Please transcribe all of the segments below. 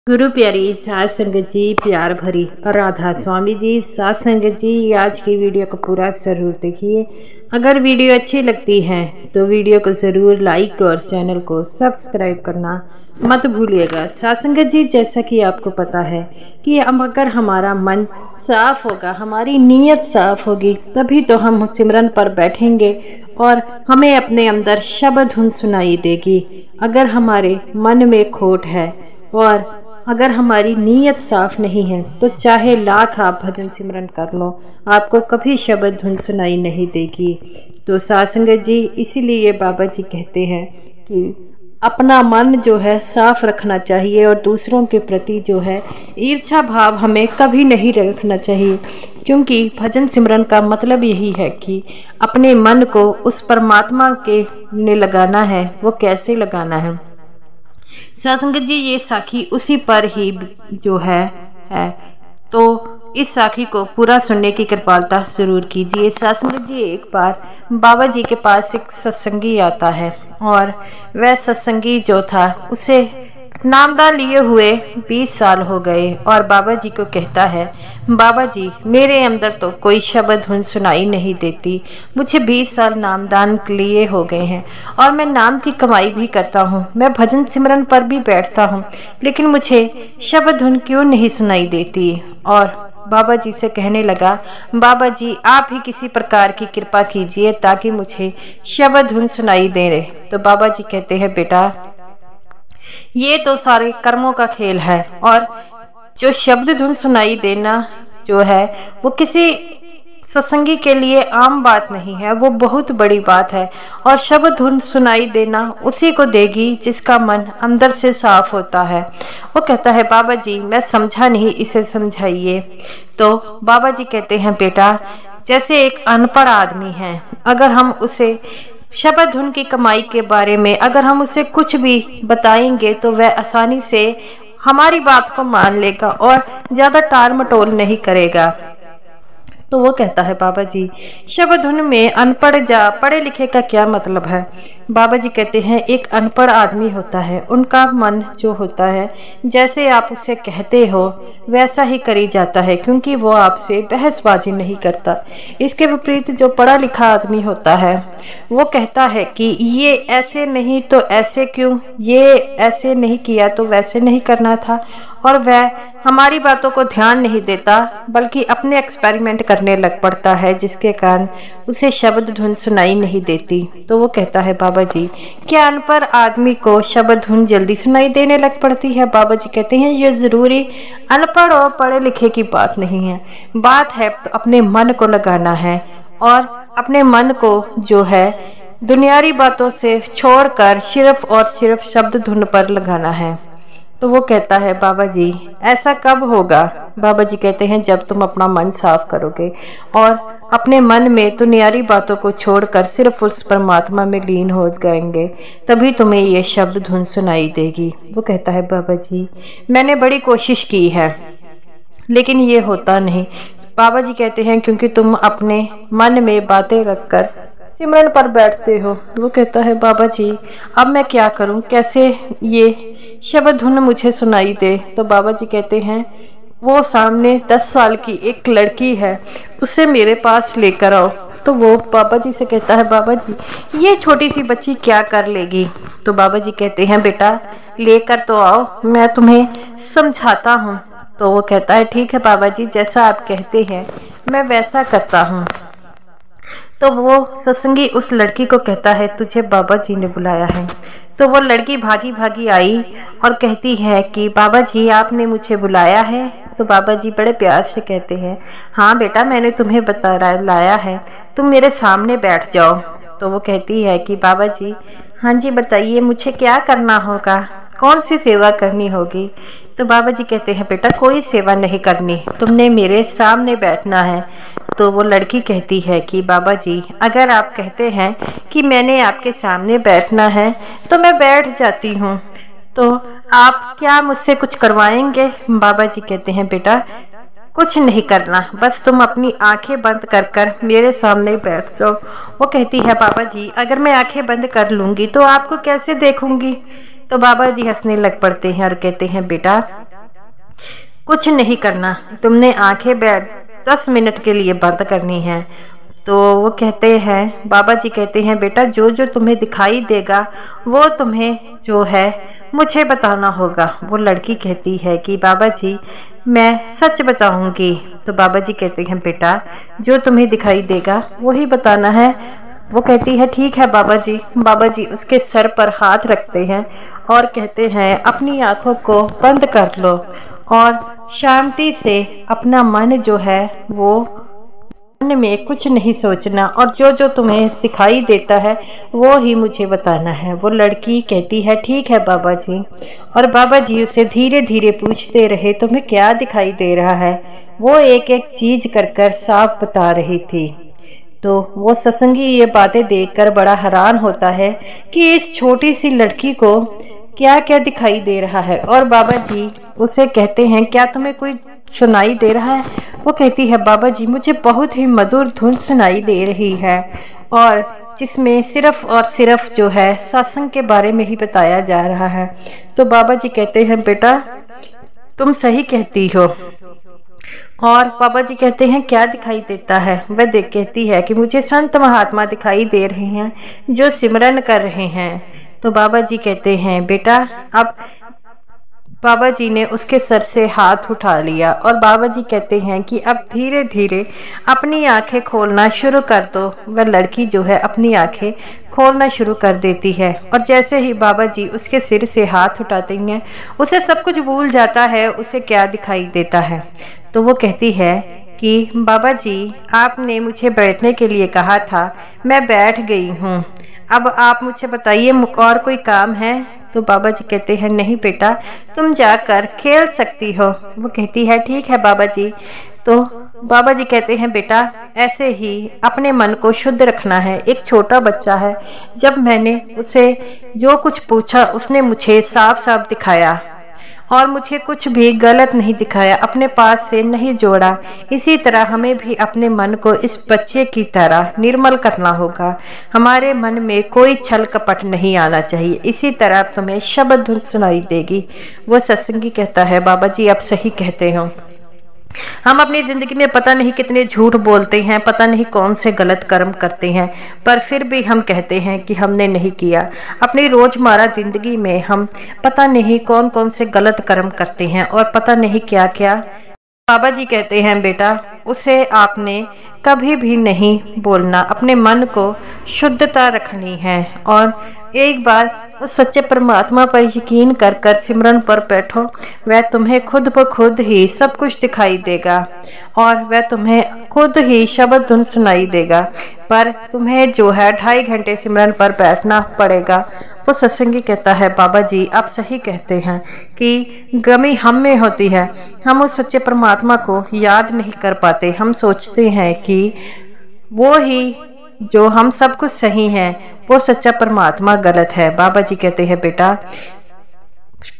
गुरु प्यारी साध संगत जी, प्यार भरी राधा स्वामी जी, साध संगत जी, आज की वीडियो को पूरा जरूर देखिए। अगर वीडियो अच्छी लगती है तो वीडियो को ज़रूर लाइक और चैनल को सब्सक्राइब करना मत भूलिएगा। साध संगत जी, जैसा कि आपको पता है कि अगर हमारा मन साफ होगा, हमारी नीयत साफ होगी, तभी तो हम सिमरन पर बैठेंगे और हमें अपने अंदर शब्द धुन सुनाई देगी। अगर हमारे मन में खोट है और अगर हमारी नीयत साफ नहीं है तो चाहे लाख आप भजन सिमरन कर लो, आपको कभी शब्द धुन सुनाई नहीं देगी। तो साध संगत जी, इसीलिए बाबा जी कहते हैं कि अपना मन जो है साफ रखना चाहिए और दूसरों के प्रति जो है ईर्ष्या भाव हमें कभी नहीं रखना चाहिए, क्योंकि भजन सिमरन का मतलब यही है कि अपने मन को उस परमात्मा के ने लगाना है। वो कैसे लगाना है साध संगत जी, ये साखी उसी पर ही जो है तो इस साखी को पूरा सुनने की कृपालता जरूर कीजिए। साध संगत जी, एक बार बाबा जी के पास एक सत्संगी आता है और वह सत्संगी जो था उसे नामदान लिए हुए 20 साल हो गए और बाबा जी को कहता है, बाबा जी मेरे अंदर तो कोई शब्द धुन सुनाई नहीं देती, मुझे 20 साल नामदान लिए हो गए हैं और मैं नाम की कमाई भी करता हूँ, मैं भजन सिमरन पर भी बैठता हूँ, लेकिन मुझे शब्द धुन क्यों नहीं सुनाई देती। और बाबा जी से कहने लगा, बाबा जी आप ही किसी प्रकार की कृपा कीजिए ताकि मुझे शब्द धुन सुनाई दे। तो बाबा जी कहते हैं, बेटा ये तो सारे कर्मों का खेल है और जो शब्द धुन सुनाई देना जो है वो किसी सत्संगी के लिए आम बात नहीं है, वो बहुत बड़ी बात है। और शब्द धुन सुनाई देना उसी को देगी जिसका मन अंदर से साफ होता है। वो कहता है, बाबा जी मैं समझा नहीं, इसे समझाइए। तो बाबा जी कहते हैं, बेटा जैसे एक अनपढ़ आदमी है, अगर हम उसे शब्द धुन की कमाई के बारे में अगर हम उसे कुछ भी बताएंगे तो वह आसानी से हमारी बात को मान लेगा और ज्यादा टाल मटोल नहीं करेगा। तो वो कहता है, बाबा जी शब्द धुन में अनपढ़ जा पढ़े लिखे का क्या मतलब है। बाबा जी कहते हैं, एक अनपढ़ आदमी होता है, उनका मन जो होता है जैसे आप उसे कहते हो वैसा ही करी जाता है, क्योंकि वो आपसे बहसबाजी नहीं करता। इसके विपरीत जो पढ़ा लिखा आदमी होता है वो कहता है कि ये ऐसे नहीं तो ऐसे क्यों, ये ऐसे नहीं किया तो वैसे नहीं करना था, और वह हमारी बातों को ध्यान नहीं देता बल्कि अपने एक्सपेरिमेंट करने लग पड़ता है, जिसके कारण उसे शब्द धुन सुनाई नहीं देती। तो वो कहता है, बाबा जी क्या अनपढ़ आदमी को शब्द धुन जल्दी सुनाई देने लग पड़ती है। बाबा जी कहते हैं, ये जरूरी अनपढ़ और पढ़े लिखे की बात नहीं है, बात है अपने मन को लगाना है और अपने मन को जो है दुनियावी बातों से छोड़कर सिर्फ और सिर्फ शब्द धुन पर लगाना है। तो वो कहता है, बाबा जी ऐसा कब होगा। बाबा जी कहते हैं, जब तुम अपना मन साफ करोगे और अपने मन में दुनियावी बातों को छोड़कर सिर्फ उस परमात्मा में लीन हो जाएंगे, तभी तुम्हें ये शब्द धुन सुनाई देगी। वो कहता है, बाबा जी मैंने बड़ी कोशिश की है लेकिन ये होता नहीं। बाबा जी कहते हैं, क्योंकि तुम अपने मन में बातें रखकर सिमरन पर बैठते हो। वो कहता है, बाबा जी अब मैं क्या करूं, कैसे ये शब्द धुन मुझे सुनाई दे। तो बाबा जी कहते हैं, वो सामने 10 साल की एक लड़की है, उसे मेरे पास लेकर आओ। तो वो बाबा जी से कहता है, बाबा जी ये छोटी सी बच्ची क्या कर लेगी। तो बाबा जी कहते हैं, बेटा लेकर तो आओ, मैं तुम्हें समझाता हूँ। तो वो कहता है, ठीक है बाबा जी, जैसा आप कहते हैं मैं वैसा करता हूँ। तो वो सत्संगी उस लड़की को कहता है, तुझे बाबा जी ने बुलाया है। तो वो लड़की भागी भागी आई और कहती है कि बाबा जी आपने मुझे बुलाया है। तो बाबा जी बड़े प्यार से कहते हैं, हाँ बेटा मैंने तुम्हें लाया है, तुम मेरे सामने बैठ जाओ। तो वो कहती है कि बाबा जी हाँ जी बताइए मुझे क्या करना होगा, कौन सी सेवा करनी होगी। तो बाबा जी कहते हैं, बेटा कोई सेवा नहीं करनी, तुमने मेरे सामने बैठना है। तो वो लड़की कहती है कि बाबा जी अगर आप कहते हैं कि मैंने आपके सामने बैठना है तो मैं बैठ जाती हूँ, तो आप क्या मुझसे कुछ करवाएंगे। बाबा जी कहते हैं, बेटा कुछ नहीं करना, बस तुम अपनी आंखें बंद कर मेरे सामने बैठ जाओ। वो कहती है, बाबा जी अगर मैं आंखें बंद कर लूंगी तो आपको कैसे देखूंगी। तो बाबा जी हंसने लग पड़ते हैं और कहते हैं, बेटा कुछ नहीं करना, तुमने आंखें 10 मिनट के लिए बंद करनी है। तो वो कहते हैं, बाबा जी कहते हैं बेटा जो जो तुम्हें दिखाई देगा वो तुम्हें जो है मुझे बताना होगा। वो लड़की कहती है कि बाबा जी मैं सच बताऊंगी। तो बाबा जी कहते हैं बेटा जो तुम्हें दिखाई देगा वही बताना है। वो कहती है ठीक है बाबा जी। बाबा जी उसके सर पर हाथ रखते हैं और कहते हैं अपनी आंखों को बंद कर लो और शांति से अपना मन जो है वो मन में कुछ नहीं सोचना और जो जो तुम्हें दिखाई देता है वो ही मुझे बताना है। वो लड़की कहती है ठीक है बाबा जी। और बाबा जी उसे धीरे धीरे पूछते रहे तुम्हें क्या दिखाई दे रहा है। वो एक एक चीज कर कर साफ बता रही थी। तो वो सत्संगी ये बातें देखकर बड़ा हैरान होता है कि इस छोटी सी लड़की को क्या क्या दिखाई दे रहा है। और बाबा जी उसे कहते हैं क्या तुम्हें कोई सुनाई दे रहा है। वो कहती है बाबा जी मुझे बहुत ही मधुर धुन सुनाई दे रही है और जिसमें सिर्फ और सिर्फ जो है सत्संग के बारे में ही बताया जा रहा है। तो बाबा जी कहते हैं बेटा तुम सही कहती हो। और बाबा जी कहते हैं क्या दिखाई देता है। वह कहती है कि मुझे संत महात्मा दिखाई दे रहे हैं जो सिमरन कर रहे हैं। तो बाबा जी कहते हैं बेटा अब बाबा जी ने उसके सर से हाथ उठा लिया और बाबा जी कहते हैं कि अब धीरे धीरे अपनी आंखें खोलना शुरू कर दो। वह लड़की जो है अपनी आंखें खोलना शुरू कर देती है और जैसे ही बाबा जी उसके सिर से हाथ उठाते हैं उसे सब कुछ भूल जाता है उसे क्या दिखाई देता है। तो वो कहती है कि बाबा जी आपने मुझे बैठने के लिए कहा था, मैं बैठ गई हूँ, अब आप मुझे बताइए और कोई काम है। तो बाबा जी कहते हैं नहीं बेटा तुम जाकर खेल सकती हो। वो कहती है ठीक है बाबा जी। तो बाबा जी कहते हैं बेटा ऐसे ही अपने मन को शुद्ध रखना है। एक छोटा बच्चा है, जब मैंने उसे जो कुछ पूछा उसने मुझे साफ साफ दिखाया और मुझे कुछ भी गलत नहीं दिखाया, अपने पास से नहीं जोड़ा। इसी तरह हमें भी अपने मन को इस बच्चे की तरह निर्मल करना होगा। हमारे मन में कोई छल कपट नहीं आना चाहिए। इसी तरह तुम्हें शब्द धुन सुनाई देगी। वो सत्संगी कहता है बाबा जी आप सही कहते हो। हम अपनी जिंदगी में पता नहीं कितने झूठ बोलते हैं, पता नहीं कौन से गलत कर्म करते हैं, पर फिर भी हम कहते हैं कि हमने नहीं किया। अपनी रोजमर्रा जिंदगी में हम पता नहीं कौन कौन से गलत कर्म करते हैं और पता नहीं क्या क्या। बाबा जी कहते हैं बेटा उसे आपने कभी भी नहीं बोलना, अपने मन को शुद्धता रखनी है और एक बार उस सच्चे परमात्मा पर यकीन कर कर सिमरन पर बैठो। वह तुम्हें खुद ब खुद ही सब कुछ दिखाई देगा और वह तुम्हें खुद ही शब्द धुन सुनाई देगा, पर तुम्हें जो है 2.5 घंटे सिमरन पर बैठना पड़ेगा। वो सत्संगी कहता है बाबा जी आप सही कहते हैं कि गमी हम में होती है, हम उस सच्चे परमात्मा को याद नहीं कर पाते। हम सोचते हैं कि वो ही जो हम सब कुछ सही है, वो सच्चा परमात्मा गलत है। बाबा जी कहते हैं बेटा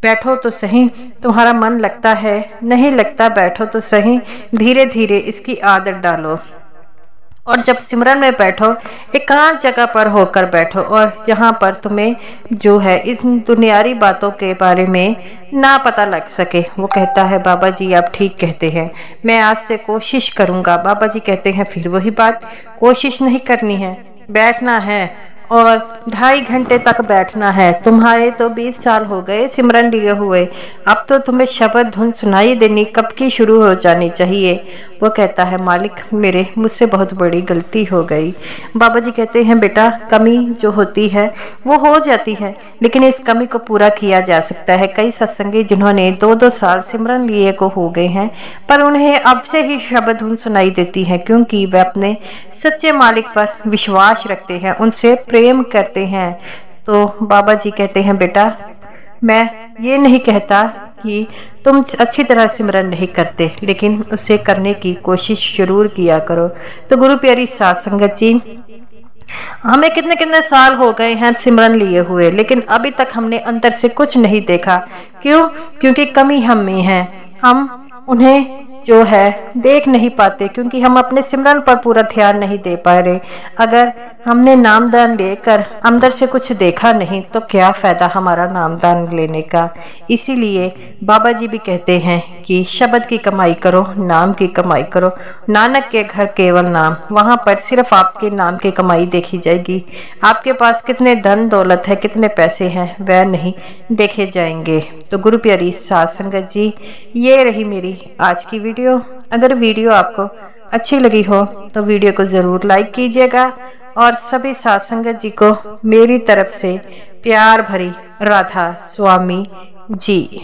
बैठो तो सही, तुम्हारा मन लगता है नहीं लगता, बैठो तो सही, धीरे धीरे इसकी आदत डालो। और जब सिमरन में बैठो एकांत जगह पर होकर बैठो और यहाँ पर तुम्हें जो है इस दुनियारी बातों के बारे में ना पता लग सके। वो कहता है बाबा जी आप ठीक कहते हैं, मैं आज से कोशिश करूँगा। बाबा जी कहते हैं फिर वही बात, कोशिश नहीं करनी है, बैठना है और 2.5 घंटे तक बैठना है। तुम्हारे तो 20 साल हो गए सिमरन लिए हुए, अब तो तुम्हें शब्द धुन सुनाई देनी कब की शुरू हो जानी चाहिए। वो कहता है मालिक मेरे मुझसे बहुत बड़ी गलती हो गई। बाबा जी कहते हैं बेटा कमी जो होती है वो हो जाती है, लेकिन इस कमी को पूरा किया जा सकता है। कई सत्संगी जिन्होंने 2-2 साल सिमरन लिए को हो गए हैं, पर उन्हें अब से ही शब्द धुन सुनाई देती है, क्योंकि वे अपने सच्चे मालिक पर विश्वास रखते हैं, उनसे प्रेम करते हैं। तो बाबा जी कहते हैं बेटा मैं ये नहीं कहता कि तुम अच्छी तरह सिमरन नहीं करते, लेकिन उसे करने की कोशिश जरूर किया करो। तो गुरु प्यारी साध संगत जी हमें कितने कितने साल हो गए हैं सिमरन लिए हुए, लेकिन अभी तक हमने अंदर से कुछ नहीं देखा। क्यों? क्योंकि कमी हम में है, हम उन्हें जो है देख नहीं पाते, क्योंकि हम अपने सिमरन पर पूरा ध्यान नहीं दे पा रहे। अगर हमने नामदान लेकर अंदर से कुछ देखा नहीं तो क्या फायदा हमारा नामदान लेने का। इसीलिए बाबा जी भी कहते हैं कि शब्द की कमाई करो, नाम की कमाई करो। नानक के घर केवल नाम, वहां पर सिर्फ आपके नाम की कमाई देखी जाएगी। आपके पास कितने धन दौलत है, कितने पैसे हैं, वह नहीं देखे जाएंगे। तो गुरु प्यारी साध संगत जी, ये रही मेरी आज की वीडियो। अगर वीडियो आपको अच्छी लगी हो तो वीडियो को ज़रूर लाइक कीजिएगा और सभी साध संगत जी को मेरी तरफ से प्यार भरी राधा स्वामी जी।